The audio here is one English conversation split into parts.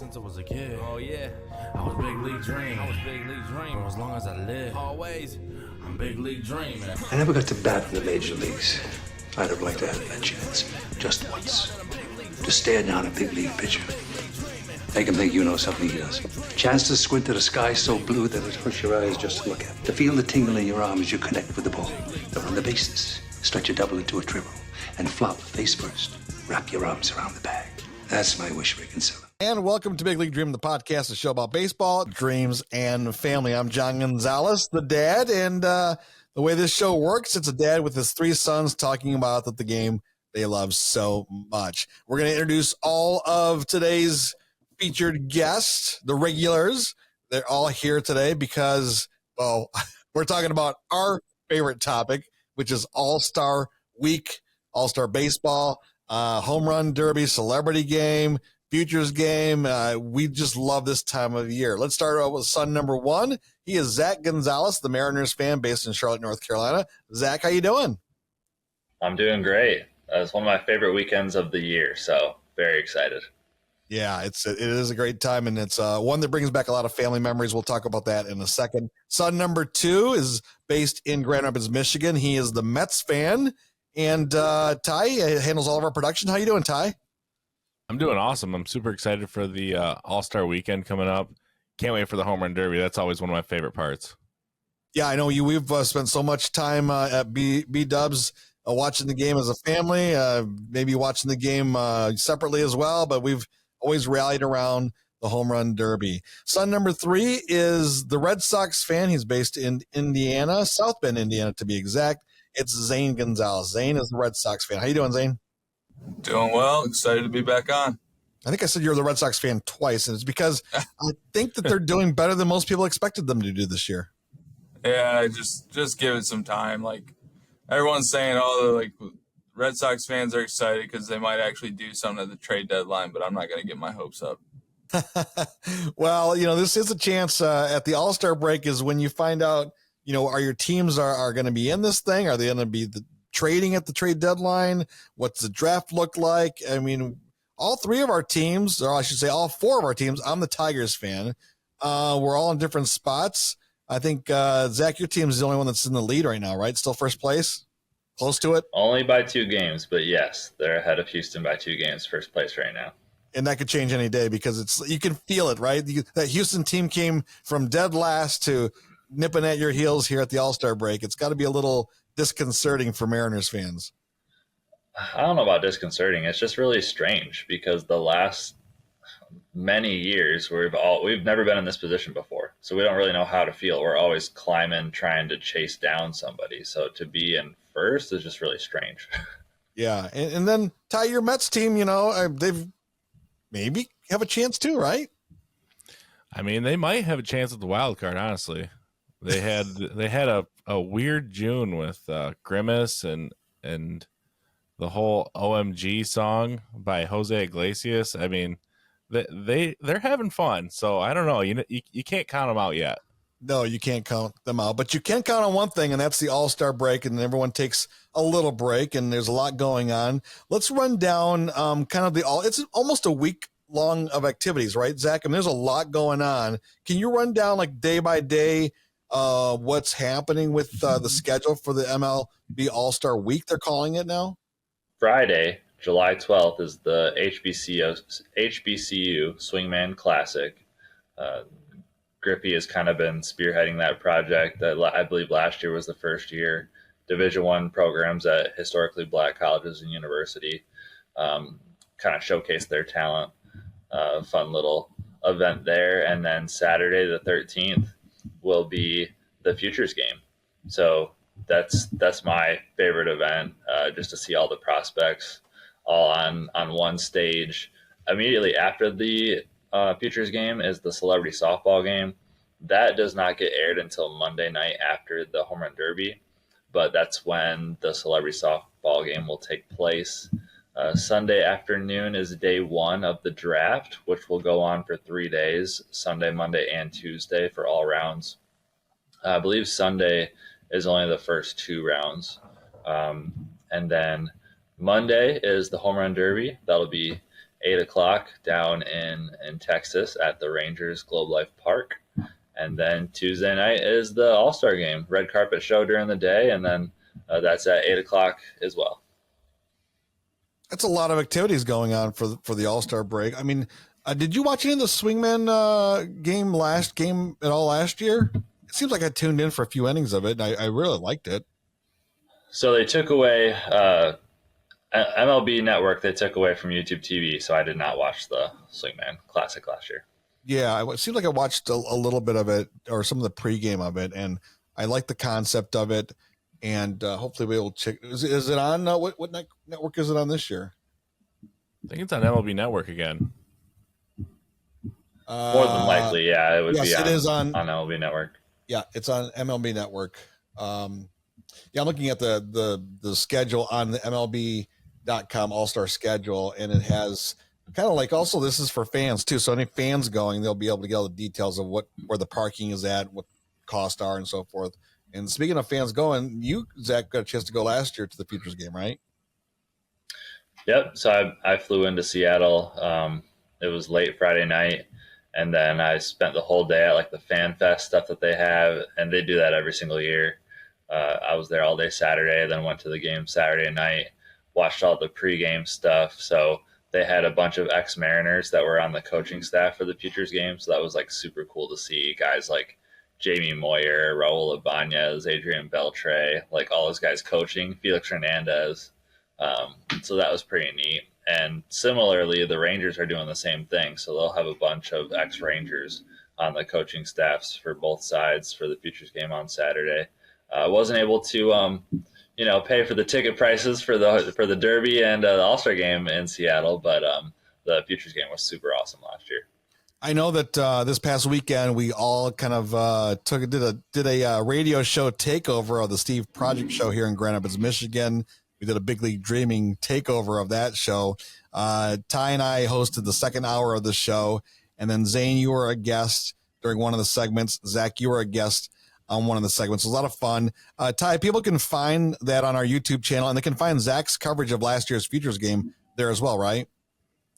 Since I was a kid. Oh yeah. I was big league dreaming. I was big league dreaming. For as long as I live. Always. I'm big league dreaming. I never got to bat in the major leagues. I'd have liked to have that chance. Just once. To stare down a big league pitcher. Make him think you know something he doesn't. Chance to squint at a sky so blue that it hurts your eyes just to look at. To feel the tingle in your arm as you connect with the ball. To run the bases. Stretch a double into a triple. And flop face first. Wrap your arms around the bag. That's my wish, Rick and Silla. And welcome to Big League Dream, the podcast, a show about baseball, dreams, and family. I'm John Gonzalez, the dad, and the way this show works, it's a dad with his three sons talking about the game they love so much. We're going to introduce all of today's featured guests, the regulars. They're all here today because, well, we're talking about our favorite topic, which is All-Star Week, All-Star Baseball, Home Run Derby, Celebrity Game, Futures Game. We just love this time of year. Let's start out with son number one. He is Zach Gonzalez, the Mariners fan based in Charlotte, North Carolina. Zach, how you doing? I'm doing great. It's one of my favorite weekends of the year, so very excited. Yeah, it is a great time, and it's one that brings back a lot of family memories. We'll talk about that in a second. Son number two is based in Grand Rapids, Michigan. He is the Mets fan, and Ty handles all of our production. How you doing, Ty? I'm doing awesome. I'm super excited for the All-Star weekend coming up. Can't wait for the Home Run Derby. That's always one of my favorite parts. Yeah, I know we've spent so much time at B-Dubs watching the game as a family, maybe watching the game separately as well, but we've always rallied around the Home Run Derby. Son number three is the Red Sox fan. He's based in Indiana, South Bend, Indiana, to be exact. It's Zane Gonzalez. Zane is the Red Sox fan. How you doing, Zane? Doing well. Excited to be back on. I think I said you're the Red Sox fan twice, and it's because I think that they're doing better than most people expected them to do this year. Yeah, just give it some time. Like everyone's saying, Red Sox fans are excited because they might actually do something at the trade deadline, but I'm not going to get my hopes up. Well, this is a chance at the All-Star break is when you find out, are your teams are going to be in this thing? Are they going to be trading at the trade deadline? What's the draft look like? I mean, all three of our teams, or I should say all four of our teams, I'm the Tigers fan. We're all in different spots. I think, Zach, your team is the only one that's in the lead right now, right? Still first place? Close to it? Only by 2 games, but yes, they're ahead of Houston by 2 games, first place right now. And that could change any day because you can feel it, right? That Houston team came from dead last to nipping at your heels here at the All-Star break. It's got to be a little disconcerting for Mariners fans. I don't know about disconcerting. It's just really strange because the last many years we've never been in this position before. So we don't really know how to feel. We're always climbing, trying to chase down somebody. So to be in first is just really strange. Yeah. And then Ty, your Mets team, they've maybe have a chance too, right? I mean, they might have a chance at the wild card, honestly. They had a weird June with Grimace and the whole OMG song by Jose Iglesias. I mean, they're having fun. So I don't know. You can't count them out yet. No, you can't count them out, but you can count on one thing, and that's the All-Star break, and everyone takes a little break, and there's a lot going on. Let's run down it's almost a week long of activities, right, Zach? I mean, there's a lot going on. Can you run down like day by day what's happening with the schedule for the MLB All-Star Week, they're calling it now? Friday, July 12th is the HBCU Swingman Classic. Griffey has kind of been spearheading that project. That I believe last year was the first year. Division I programs at historically black colleges and university kind of showcase their talent. Fun little event there. And then Saturday the 13th will be the Futures Game. So that's my favorite event, just to see all the prospects all on one stage. Immediately after the Futures Game is the Celebrity Softball Game. That does not get aired until Monday night after the Home Run Derby, but that's when the Celebrity Softball Game will take place. Sunday afternoon is day 1 of the draft, which will go on for 3 days, Sunday, Monday, and Tuesday for all rounds. I believe Sunday is only the first 2 rounds. And then Monday is the Home Run Derby. That'll be 8 o'clock down in Texas at the Rangers Globe Life Park. And then Tuesday night is the All-Star game, red carpet show during the day, and then that's at 8 o'clock as well. That's a lot of activities going on for the All-Star break. I mean, did you watch any of the Swingman game at all last year? It seems like I tuned in for a few innings of it, and I really liked it. So they took away MLB Network. They took away from YouTube TV, so I did not watch the Swingman Classic last year. Yeah, it seemed like I watched a little bit of it or some of the pregame of it, and I like the concept of it. And hopefully we'll check. Is it on? What network is it on this year? I think it's on MLB Network again. More than likely, yeah, it would be. It is on MLB Network. Yeah, it's on MLB Network. I'm looking at the schedule on the MLB.com All-Star schedule, and it has kind of like, also this is for fans too. So any fans going, they'll be able to get all the details of where the parking is at, what costs are, and so forth. And speaking of fans going, you, Zach, got a chance to go last year to the Futures game, right? Yep. So I flew into Seattle. It was late Friday night, and then I spent the whole day at like the Fan Fest stuff that they have, and they do that every single year. I was there all day Saturday, then went to the game Saturday night, watched all the pregame stuff. So they had a bunch of ex-Mariners that were on the coaching staff for the Futures game, so that was like super cool to see guys like Jamie Moyer, Raul Ibanez, Adrian Beltre, like all those guys coaching, Felix Hernandez. So that was pretty neat. And similarly, the Rangers are doing the same thing. So they'll have a bunch of ex-Rangers on the coaching staffs for both sides for the Futures game on Saturday. I wasn't able to, pay for the ticket prices for the Derby and the All-Star game in Seattle, but the Futures game was super awesome last year. I know that this past weekend we all kind of did a radio show takeover of the Steve Project show here in Grand Rapids, Michigan. We did a Big League Dreaming takeover of that show. Ty and I hosted the second hour of the show, and then Zane, you were a guest during one of the segments. Zach, you were a guest on one of the segments. It was a lot of fun. Ty, people can find that on our YouTube channel, and they can find Zach's coverage of last year's Futures game there as well, right?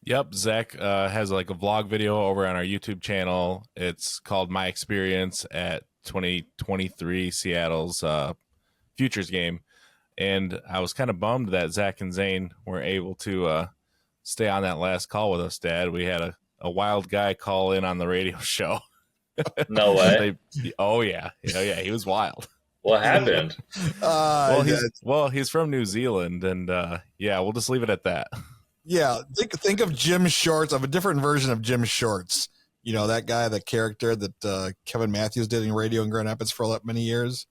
Yep, Zach has like a vlog video over on our YouTube channel. It's called My Experience at 2023 Seattle's Futures game. And I was kind of bummed that Zach and Zane weren't able to stay on that last call with us, Dad. We had a wild guy call in on the radio show. No way. Oh, yeah. He was wild. What happened? He's from New Zealand, and we'll just leave it at that. Yeah, think of Jim Shorts, of a different version of Jim Shorts. You know, that guy, that character that Kevin Matthews did in radio in Grand Rapids for many years,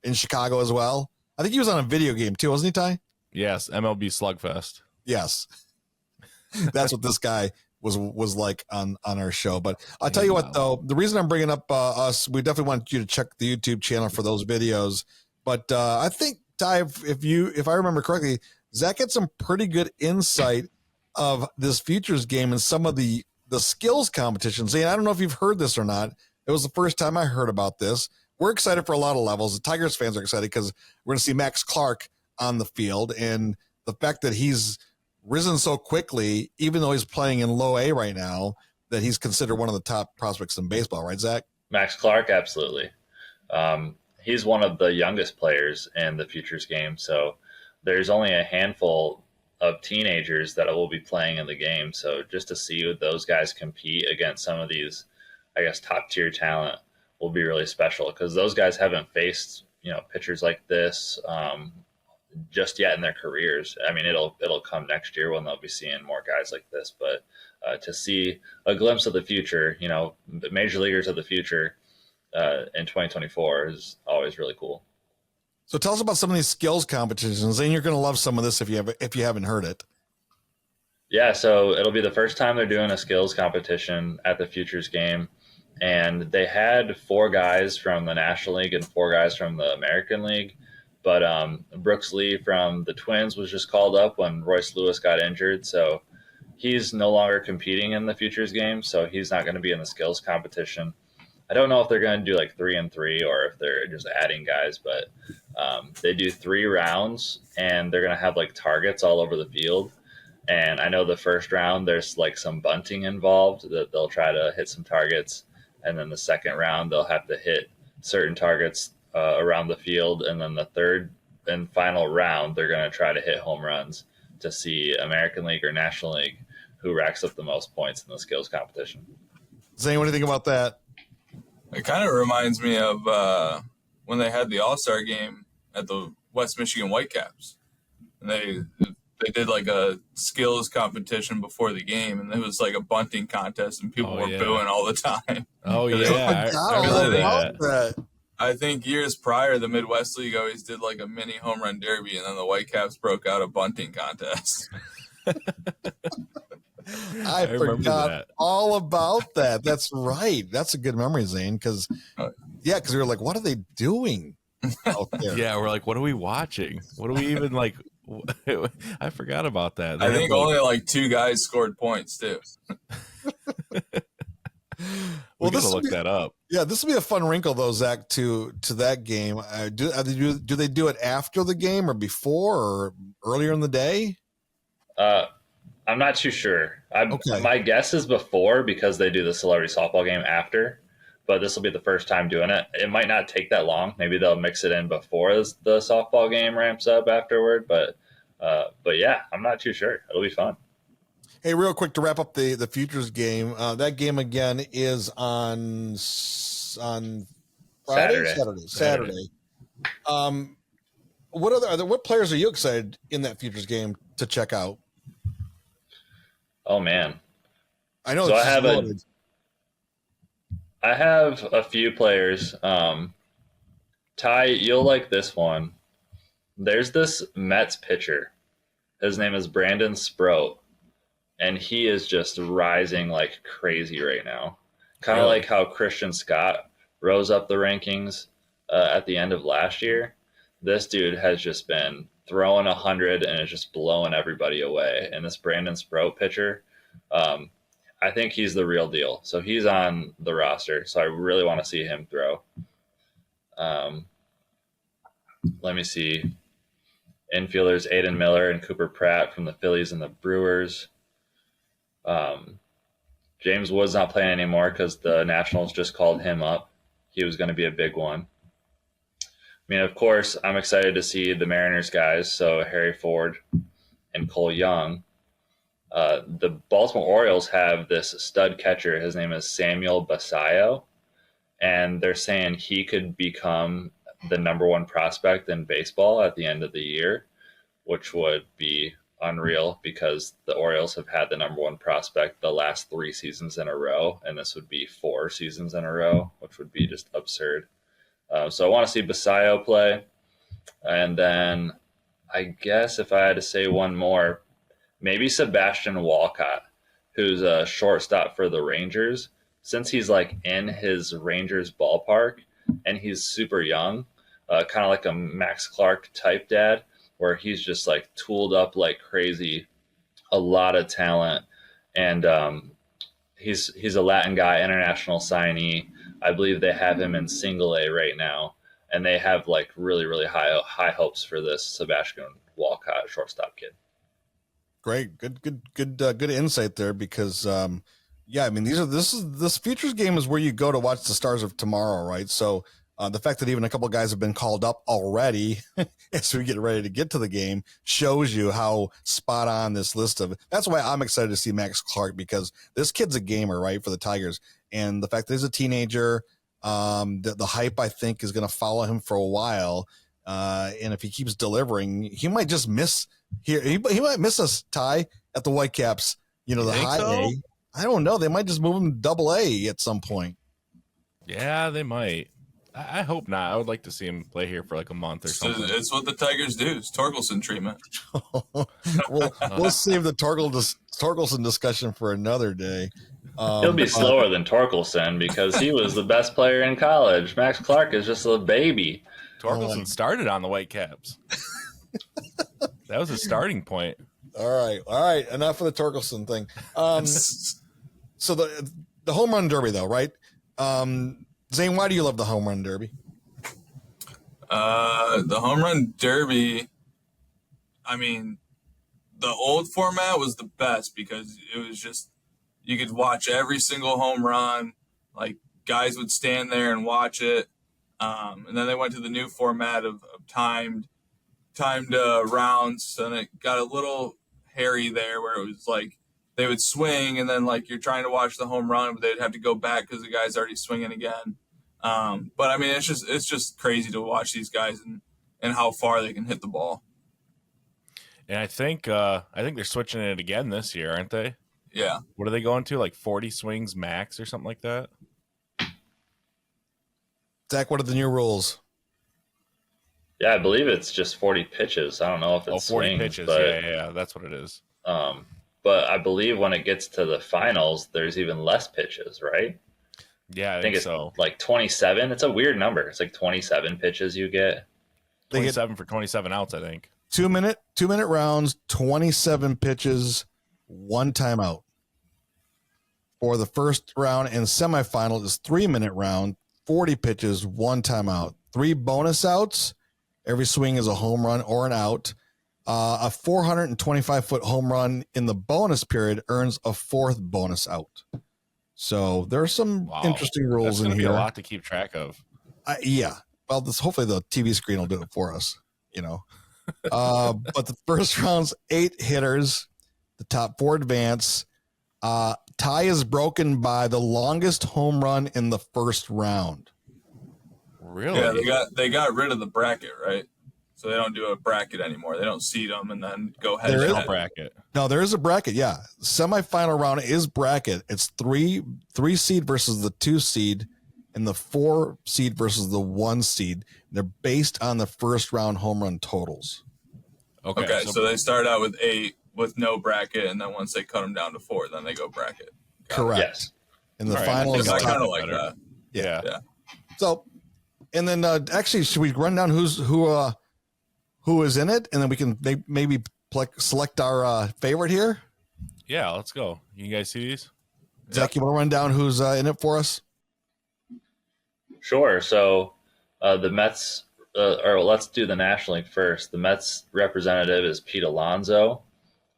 in Chicago as well. I think he was on a video game too, wasn't he, Ty? Yes, MLB Slugfest. Yes, that's what this guy was like on our show. But I'll tell you what, though, the reason I'm bringing up us, we definitely want you to check the YouTube channel for those videos. But I think, Ty, if I remember correctly, Zach had some pretty good insight of this Futures game and some of the skills competitions. And I don't know if you've heard this or not. It was the first time I heard about this. We're excited for a lot of levels. The Tigers fans are excited because we're going to see Max Clark on the field. And the fact that he's risen so quickly, even though he's playing in low A right now, that he's considered one of the top prospects in baseball, right, Zach? Max Clark, absolutely. He's one of the youngest players in the Futures game. So there's only a handful of teenagers that will be playing in the game. So just to see those guys compete against some of these, I guess, top tier talent will be really special, because those guys haven't faced, pitchers like this just yet in their careers. I mean, it'll come next year when they'll be seeing more guys like this, but to see a glimpse of the future, the major leaguers of the future in 2024 is always really cool. So tell us about some of these skills competitions, and you're going to love some of this if you haven't heard it. Yeah, so it'll be the first time they're doing a skills competition at the Futures game, and they had 4 guys from the National League and 4 guys from the American League, but Brooks Lee from the Twins was just called up when Royce Lewis got injured, so he's no longer competing in the Futures game, so he's not going to be in the skills competition. I don't know if they're going to do like 3-3 or if they're just adding guys, but they do 3 rounds, and they're going to have like targets all over the field. And I know the first round there's like some bunting involved that they'll try to hit some targets, and then the second round they'll have to hit certain targets around the field, and then the third and final round they're going to try to hit home runs to see American League or National League who racks up the most points in the skills competition. Zane, what do you think about that? It kind of reminds me of when they had the All-Star game at the West Michigan Whitecaps, and they did like a skills competition before the game, and it was like a bunting contest, and people were booing all the time. Oh They- yeah, I remember that. I think years prior, the Midwest League always did like a mini home run derby, and then the Whitecaps broke out a bunting contest. I remember forgot that. all about that. That's right. That's a good memory, Zane. Because we were like, what are they doing out there? Yeah, we're like, what are we watching? What are we even like? I forgot about that. They I had, think only like 2 guys scored points too. we this gotta will look be- that up. Yeah, this will be a fun wrinkle, though, Zach, to that game. Do they do it after the game or before or earlier in the day? I'm not too sure. Okay. My guess is before, because they do the celebrity softball game after, but this will be the first time doing it. It might not take that long. Maybe they'll mix it in before the softball game ramps up afterward. But yeah, I'm not too sure. It'll be fun. Hey, real quick to wrap up the Futures game. That game again is on Friday? Saturday. What players are you excited in that Futures game to check out? Oh man. I know So it's I have loaded. I have a few players. Ty, you'll like this one. There's this Mets pitcher. His name is Brandon Sproat, and he is just rising like crazy right now. Kind of like how Christian Scott rose up the rankings at the end of last year. This dude has just been throwing 100 and is just blowing everybody away. And this Brandon Sproat pitcher, I think he's the real deal. So he's on the roster. So I really want to see him throw. Let me see. Infielders Aiden Miller and Cooper Pratt from the Phillies and the Brewers. James Wood's not playing anymore because the Nationals just called him up. He was going to be a big one. I mean, of course, I'm excited to see the Mariners guys. So Harry Ford and Cole Young. The Baltimore Orioles have this stud catcher. His name is Samuel Basayo, and they're saying he could become the number 1 prospect in baseball at the end of the year, which would be unreal because the Orioles have had the number 1 prospect the last 3 seasons in a row, and this would be 4 seasons in a row, which would be just absurd. So I want to see Basayo play. And then I guess if I had to say one more, maybe Sebastian Walcott, who's a shortstop for the Rangers. Since he's like in his Rangers ballpark and he's super young, kind of like a Max Clark type dad, where he's just like tooled up like crazy, a lot of talent. And he's a Latin guy, international signee. I believe they have him in single A right now. And they have like really, really high hopes for this Sebastian Walcott shortstop kid. Great, good insight there because, I mean, this Futures game is where you go to watch the stars of tomorrow, right? So the fact that even a couple of guys have been called up already as we get ready to get to the game shows you how spot on this list of. That's why I'm excited to see Max Clark because this kid's a gamer, right, for the Tigers, and the fact that he's a teenager, the hype I think is going to follow him for a while, and if he keeps delivering, he might just miss. He might miss us, Ty, at the Whitecaps. You know, the high A. I don't know. They might just move him to Double A at some point. Yeah, they might. I hope not. I would like to see him play here for like a month or something. It's what the Tigers do. It's Torkelson treatment. we'll save the Torkelson discussion for another day. He'll be slower than Torkelson because he was the best player in college. Max Clark is just a baby. Torkelson started on the Whitecaps. That was a starting point. All right. Enough of the Torkelson thing. So the home run derby, though, right? Zane, why do you love the home run derby? The home run derby, I mean, the old format was the best because it was just you could watch every single home run. Like guys would stand there and watch it. And then they went to the new format of timed rounds, and it got a little hairy there where it was like they would swing and then like you're trying to watch the home run, but they'd have to go back because the guy's already swinging again. But I mean, it's just crazy to watch these guys and how far they can hit the ball. And I think they're switching it again this year, aren't they? Yeah. What are they going to? Like 40 swings max or something like that? Zach, what are the new rules? Yeah, I believe it's just 40 pitches. I don't know if it's 40 swings, pitches. but, Yeah, that's what it is. but I believe when it gets to the finals, there's even less pitches, right? Yeah, I think it's so. like 27. It's a weird number. It's like 27 pitches you get. 27 for 27 outs, I think. 2 minute rounds, 27 pitches, 1 timeout. For the first round and semifinal is 3 minute round, 40 pitches, 1 timeout. 3 bonus outs. Every swing is a home run or an out. A 425-foot home run in the bonus period earns a 4th bonus out. So there's some interesting rules in here. Be a lot to keep track of. Yeah. Well, hopefully the TV screen will do it for us, But the first round's 8 hitters. The top 4 advance. Tie is broken by the longest home run in the first round. Really? Yeah, they got rid of the bracket, right? So they don't do a bracket anymore. They don't seed them and then go head There to is head. a bracket. No, there is a bracket. Yeah. Semifinal round is bracket. It's 3 seed versus the 2 seed and the 4 seed versus the 1 seed. They're based on the first round home run totals. Okay, so they start out with 8 with no bracket, and then once they cut them down to 4, then they go bracket. Correct. Yes. And the All right, final is I top. kind of like that. Yeah. So, and then actually, should we run down who is in it, and then we can maybe select our favorite here? Yeah, let's go. You guys see these? Zach, you want to run down who's in it for us? Sure. So the Mets, or let's do the National League first. The Mets representative is Pete Alonso,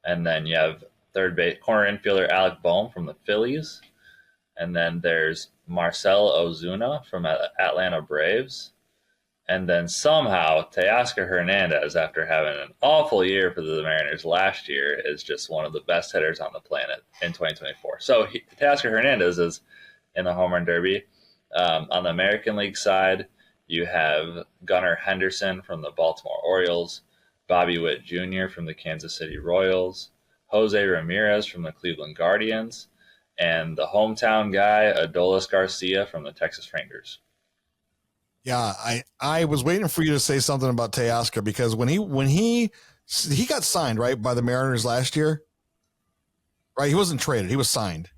and then you have third base corner infielder Alec Boehm from the Phillies, and then there's Marcell Ozuna from Atlanta Braves, and then somehow Teoscar Hernandez, after having an awful year for the Mariners last year, is just one of the best hitters on the planet in 2024. So Teoscar Hernandez is in the home run derby. On the American League side, you have Gunnar Henderson from the Baltimore Orioles, Bobby Witt Jr. from the Kansas City Royals, Jose Ramirez from the Cleveland Guardians, and the hometown guy, Adolis Garcia from the Texas Rangers. Yeah, I was waiting for you to say something about Teoscar because when he got signed, right, by the Mariners last year, right? He wasn't traded; he was signed.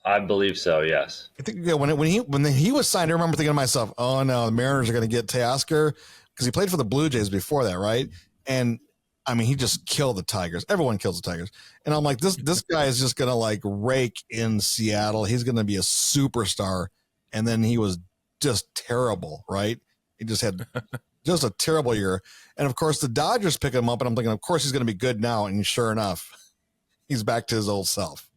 I believe so. Yes. I think when he was signed, I remember thinking to myself, "Oh no, the Mariners are going to get Teoscar," because he played for the Blue Jays before that, right? And I mean, he just killed the Tigers. Everyone kills the Tigers, and I'm like, this guy is just going to like rake in Seattle. He's going to be a superstar, and then he was just terrible, right? He just had just a terrible year, and of course the Dodgers pick him up, and I'm thinking, of course he's going to be good now, and sure enough, he's back to his old self.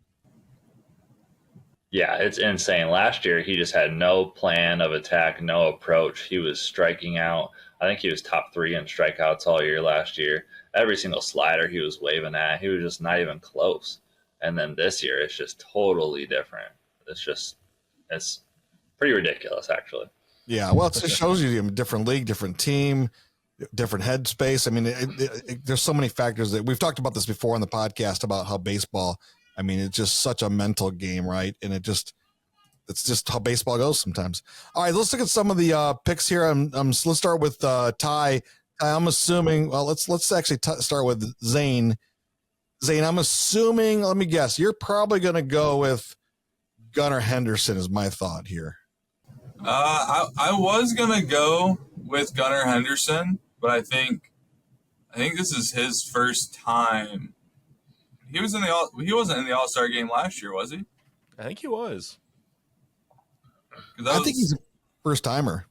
Yeah, it's insane. Last year, he just had no plan of attack, no approach. He was striking out. I think he was top 3 in strikeouts all year last year. Every single slider he was waving at, he was just not even close. And then this year, it's just totally different. It's pretty ridiculous, actually. Yeah, well, it just shows you a different league, different team, different headspace. I mean, there's so many factors that we've talked about this before on the podcast about how baseball, I mean, it's just such a mental game, right? And it's just how baseball goes sometimes. All right, let's look at some of the picks here. Let's start with Ty. I'm assuming. Well, let's actually start with Zane. Zane, I'm assuming. Let me guess. You're probably going to go with Gunnar Henderson. Is my thought here. I was gonna go with Gunnar Henderson, but I think this is his first time. He wasn't in the All-Star game last year, was he? I think he was. I think he's a first timer.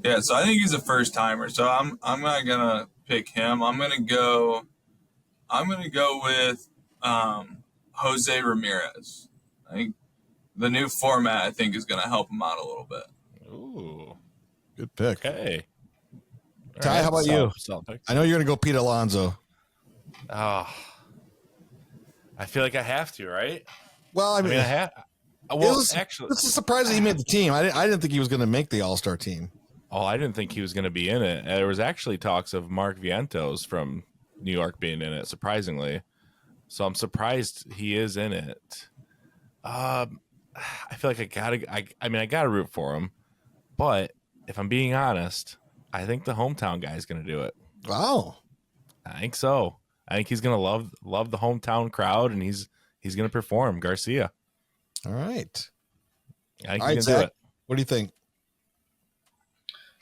Yeah, so I think he's a first timer. So I'm not gonna pick him. I'm gonna go I'm going to go with Jose Ramirez. I think the new format, I think, is going to help him out a little bit. Ooh, Good pick. okay. All Ty, right, how about you? solid pick. I know you're going to go Pete Alonso. Oh, I feel like I have to, right? Well, I I mean, mean, I have. Well, this actually, is surprising he made the team. I didn't think he was going to make the All-Star team. oh, I didn't think he was going to be in it. There was actually talks of Mark Vientos from New York being in it, surprisingly. So I'm surprised he is in it. I feel like I gotta root for him. But if I'm being honest, I think the hometown guy is going to do it. Wow. I think so. I think he's going to love the hometown crowd, and he's going to perform. Garcia. All right. I think All right, he's going to do Zach, it. what do you think?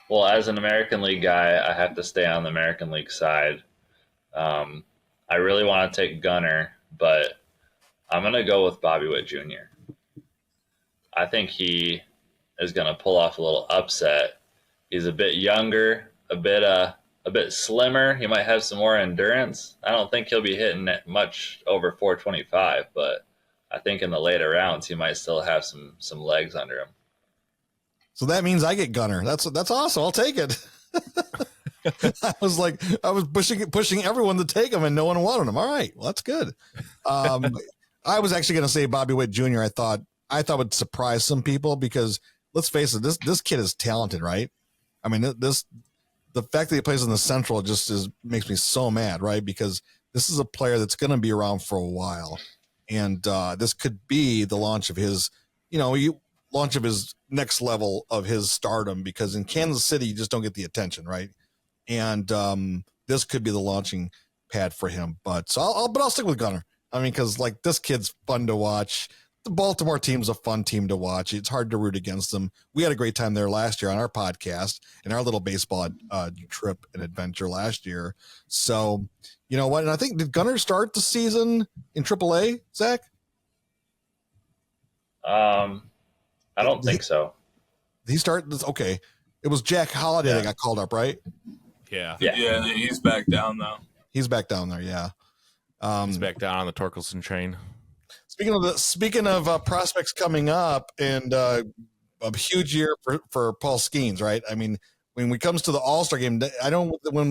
Well, as an American League guy, I have to stay on the American League side. I really want to take Gunner, but I'm going to go with Bobby Witt Jr. I think he is going to pull off a little upset. He's a bit younger, a bit slimmer. He might have some more endurance. I don't think he'll be hitting much over 425, but I think in the later rounds he might still have some legs under him. So that means I get Gunner. That's awesome. I'll take it. I was pushing everyone to take him, and no one wanted him. All right, well, that's good. I was actually going to say Bobby Witt Jr. I thought would surprise some people because let's face it, this kid is talented, right? I mean, the fact that he plays in the Central just makes me so mad, right? Because this is a player that's going to be around for a while, and this could be the launch of his, launch of his next level of his stardom. Because in Kansas City, you just don't get the attention, right? And this could be the launching pad for him. But I'll stick with Gunner. I mean, because this kid's fun to watch. The Baltimore team's a fun team to watch. It's hard to root against them. We had a great time there last year on our podcast and our little baseball trip and adventure last year. So, you know what? And I think, did Gunner start the season in AAA, Zach? I don't think so. Did he start this? Okay. It was Jack Holliday that got called up, right? Yeah. Yeah, he's back down though. He's back down there, yeah. He's back down on the Torkelson train. Speaking of prospects coming up, and a huge year for Paul Skeens, right? I mean, when it comes to the All-Star game, when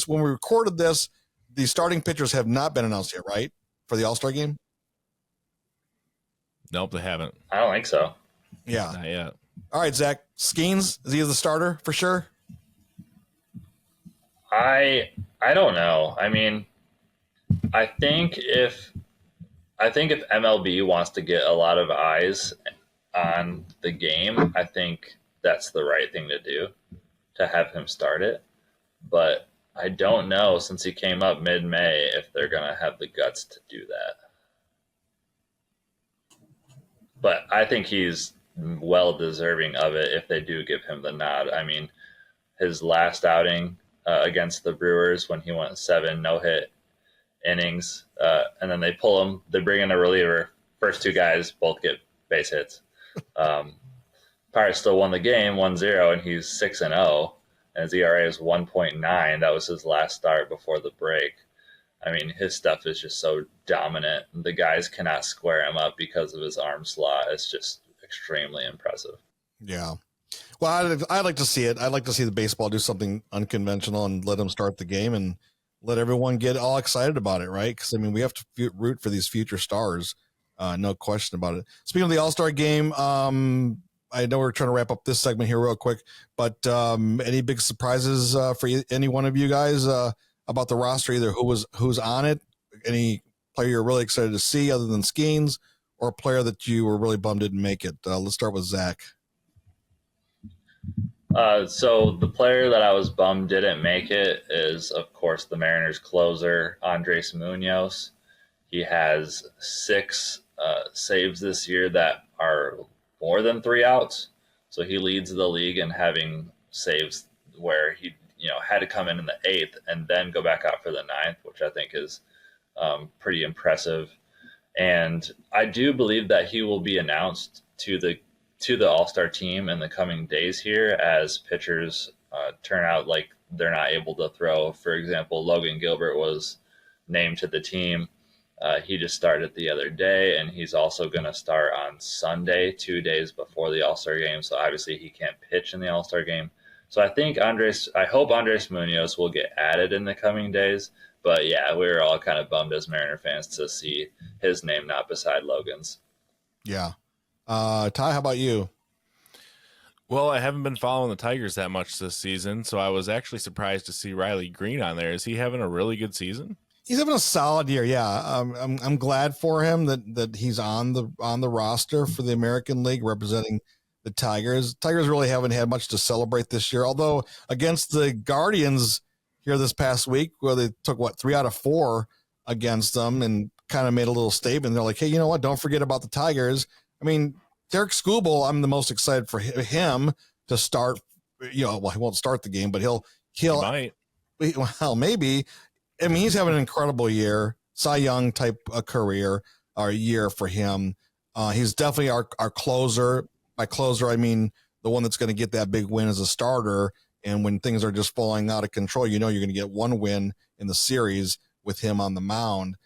we recorded this, the starting pitchers have not been announced yet, right? For the All-Star game? Nope, they haven't. I don't think so. Yeah. Not yet. All right, Zach. Skeens, is he the starter for sure? I don't know. I mean, I think if MLB wants to get a lot of eyes on the game, I think that's the right thing to do, to have him start it. But I don't know, since he came up mid-May, if they're going to have the guts to do that. But I think he's well deserving of it if they do give him the nod. I mean, his last outing against the Brewers, when he went 7 no-hit innings, and then they pull him, they bring in a reliever, first 2 guys both get base hits. Pirates still won the game 1-0, and he's 6-0, and his ERA is 1.9. That was his last start before the break. I mean, his stuff is just so dominant. The guys cannot square him up because of his arm slot. It's just extremely impressive. Yeah. Well, I'd like to see it. I'd like to see the baseball do something unconventional and let him start the game and let everyone get all excited about it, right? Because, I mean, we have to root for these future stars. No question about it. Speaking of the All-Star game, I know we're trying to wrap up this segment here real quick, but any big surprises for any one of you guys about the roster, either who's on it, any player you're really excited to see other than Skeens, or a player that you were really bummed didn't make it? Let's start with Zach. So the player that I was bummed didn't make it is, of course, the Mariners closer, Andres Munoz. He has 6 saves this year that are more than 3 outs. So he leads the league in having saves where he had to come in the 8th and then go back out for the 9th, which I think is pretty impressive. And I do believe that he will be announced to the All-Star team in the coming days here as pitchers turn out like they're not able to throw. For example, Logan Gilbert was named to the team. He just started the other day, and he's also going to start on Sunday, 2 days before the All-Star game. So obviously he can't pitch in the All-Star game. So I hope Andres Munoz will get added in the coming days. But yeah, we were all kind of bummed as Mariner fans to see his name not beside Logan's. Yeah. Ty, how about you? Well, I haven't been following the Tigers that much this season, so I was actually surprised to see Riley Green on there. Is he having a really good season? He's having a solid year. Yeah. I'm glad for him that he's on the roster for the American League representing the Tigers. Tigers really haven't had much to celebrate this year, although against the Guardians here this past week, where they took 3 out of 4 against them and kind of made a little statement. They're like, hey, you know what? Don't forget about the Tigers. I mean, Derek Skubal, I'm the most excited for him to start. Well, he won't start the game, but he'll He might. well, maybe. I mean, he's having an incredible year, Cy Young type career or year for him. He's definitely our closer. By closer, I mean the one that's going to get that big win as a starter. And when things are just falling out of control, you're going to get one win in the series with him on the mound.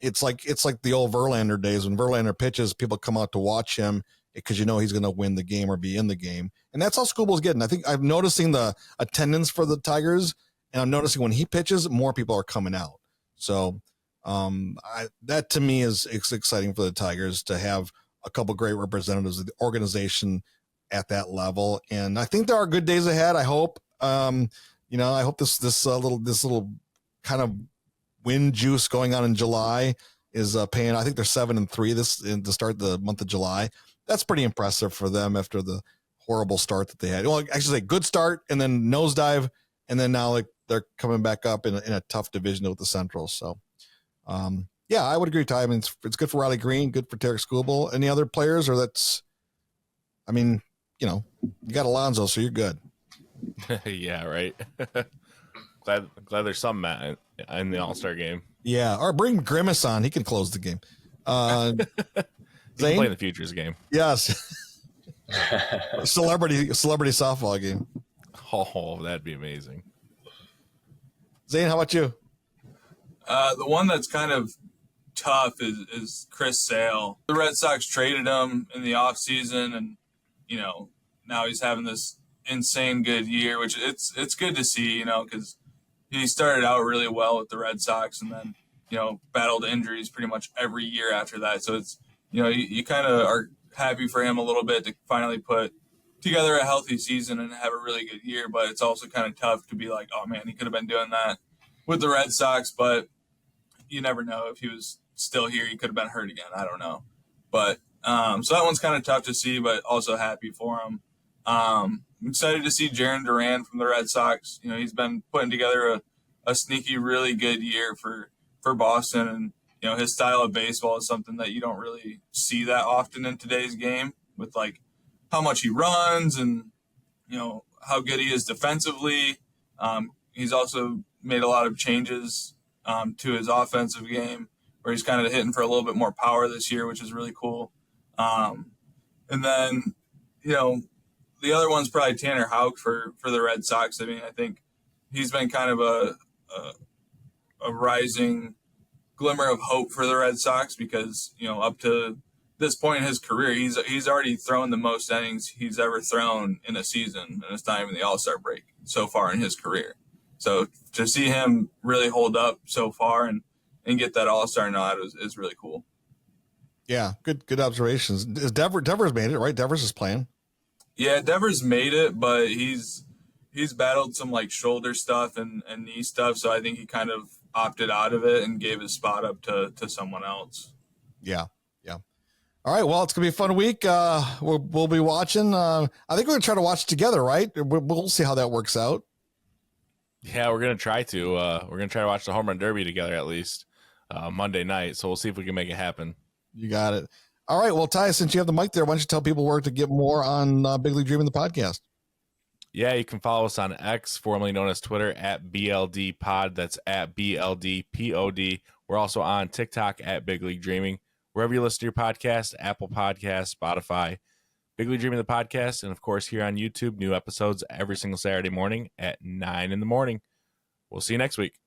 It's like the old Verlander days. When Verlander pitches, people come out to watch him because he's going to win the game or be in the game. And that's how Skubal's getting. I think I'm noticing the attendance for the Tigers, and I'm noticing when he pitches, more people are coming out. So that to me is exciting for the Tigers to have a couple great representatives of the organization at that level. And I think there are good days ahead. I hope, I hope this little kind of win juice going on in July is paying. I think they're 7-3 to start the month of July. That's pretty impressive for them after the horrible start that they had. Well, actually, a good start and then nosedive, and then now they're coming back up in a tough division with the Centrals. So, yeah, I would agree, Ty. I mean, it's good for Riley Green, good for Derek Skubal. Any other players, or you got Alonso, so you're good. Yeah, right. glad there's some Matt in the All-Star game. Yeah, or bring Grimace on. He can close the game. He can play in the Futures game. Yes. celebrity softball game. Oh, that'd be amazing. Zane, how about you? The one that's kind of tough is Chris Sale. The Red Sox traded him in the offseason, and now he's having this insane good year, which it's good to see, because he started out really well with the Red Sox and then battled injuries pretty much every year after that. So it's you kind of are happy for him a little bit to finally put together a healthy season and have a really good year, but it's also kind of tough to be like, oh man, he could have been doing that with the Red Sox, but you never know. If he was still here, he could have been hurt again. I don't know. But so that one's kind of tough to see, but also happy for him. I'm excited to see Jarren Duran from the Red Sox. He's been putting together a sneaky, really good year for Boston. And, his style of baseball is something that you don't really see that often in today's game, with like how much he runs and, how good he is defensively. He's also made a lot of changes to his offensive game, where he's kind of hitting for a little bit more power this year, which is really cool. And then, the other one's probably Tanner Houck for the Red Sox. I mean, I think he's been kind of a rising glimmer of hope for the Red Sox because, up to this point in his career, he's already thrown the most innings he's ever thrown in a season, and it's not even the All-Star break so far in his career. So to see him really hold up so far and get that All-Star nod is really cool. Yeah, good observations. Devers made it, right? Devers is playing. Yeah, Devers made it, but he's battled some like shoulder stuff and knee stuff, so I think he kind of opted out of it and gave his spot up to someone else. Yeah. All right, well, it's gonna be a fun week. We'll be watching. I think we're gonna try to watch together, right? We'll see how that works out. Yeah, we're gonna try to. We're gonna try to watch the Home Run Derby together at least Monday night. So we'll see if we can make it happen. You got it. All right. Well, Ty, since you have the mic there, why don't you tell people where to get more on Big League Dreaming, the podcast? Yeah, you can follow us on X, formerly known as Twitter, at BLD Pod. That's at BLDPOD. We're also on TikTok at Big League Dreaming. Wherever you listen to your podcast, Apple Podcasts, Spotify, Big League Dreaming, the podcast. And, of course, here on YouTube, new episodes every single Saturday morning at 9 in the morning. We'll see you next week.